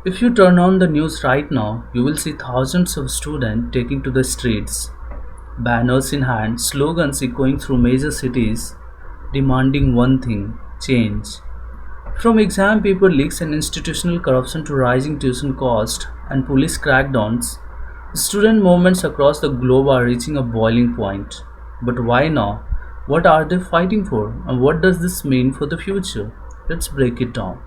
If you turn on the news right now, you will see thousands of students taking to the streets, banners in hand, slogans echoing through major cities, demanding one thing change. From exam paper leaks and institutional corruption to rising tuition costs and police crackdowns, student movements across the globe are reaching a boiling point. But why now? What are they fighting for? And what does this mean for the future? Let's break it down.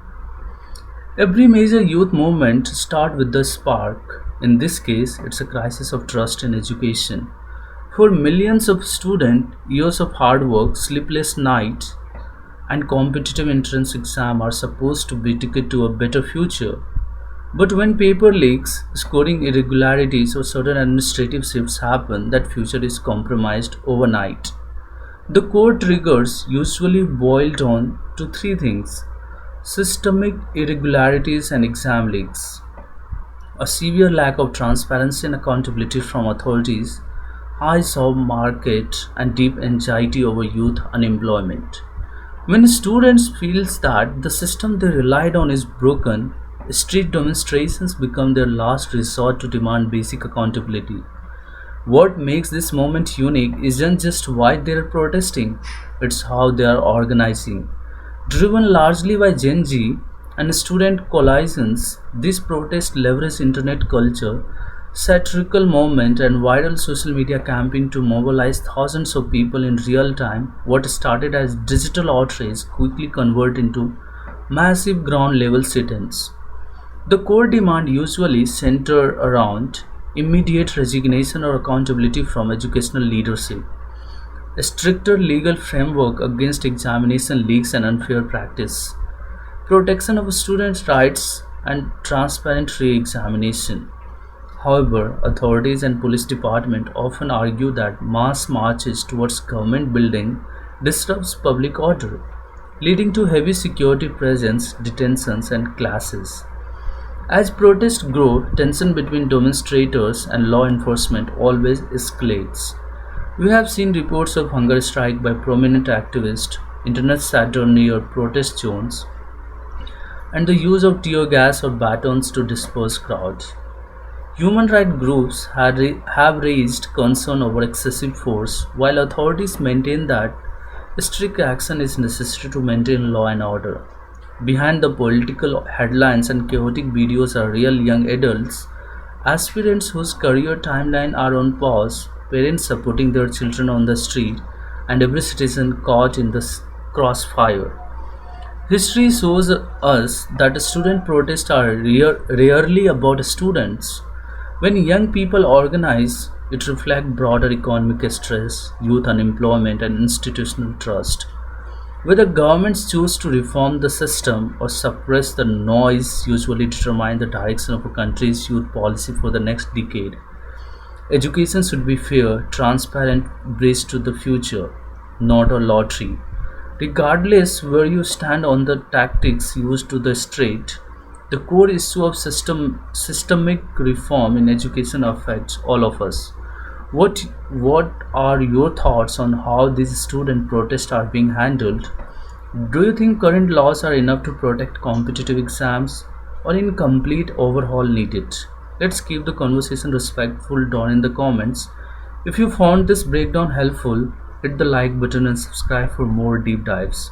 Every major youth movement starts with the spark. In this case, it's a crisis of trust in education. For millions of students, years of hard work, sleepless nights, and competitive entrance exam are supposed to be ticket to a better future. But when paper leaks, scoring irregularities, or certain administrative shifts happen, that future is compromised overnight. The core triggers usually boil down to three things: systemic irregularities and exam leaks, a severe lack of transparency and accountability from authorities, high job market, and deep anxiety over youth unemployment. When students feel that the system they relied on is broken, street demonstrations become their last resort to demand basic accountability. What makes this moment unique isn't just why they are protesting, it's how they are organizing. Driven largely by Gen Z and student coalitions, these protests leverage internet culture, satirical movement, and viral social media campaign to mobilize thousands of people in real time. What started as digital outrage quickly convert into massive ground level sit-ins. The core demand usually center around immediate resignation or accountability from educational leadership, a stricter legal framework against examination leaks and unfair practice, protection of students' rights, and transparent re-examination. However, authorities and police department often argue that mass marches towards government building disrupts public order, leading to heavy security presence, detentions, and clashes. As protests grow, tension between demonstrators and law enforcement always escalates. We have seen reports of hunger strike by prominent activists, internet chatter near protest zones, and the use of tear gas or batons to disperse crowds. Human rights groups have raised concern over excessive force, while authorities maintain that strict action is necessary to maintain law and order. Behind the political headlines and chaotic videos are real young adults, aspirants whose career timeline are on pause, parents supporting their children on the street, and every citizen caught in the crossfire. History shows us that student protests are rarely about students. When young people organize, it reflects broader economic stress, youth unemployment, and institutional trust. Whether governments choose to reform the system or suppress the noise usually determine the direction of a country's youth policy for the next decade. Education should be fair, transparent, bridge to the future, not a lottery. Regardless where you stand on the tactics used to the straight, the core issue of systemic reform in education affects all of us. What what are your thoughts on how these student protests are being handled? Do you think current laws are enough to protect competitive exams or incomplete overhaul needed? Let's keep the conversation respectful down in the comments. If you found this breakdown helpful, hit the like button and subscribe for more deep dives.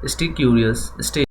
Stay curious, stay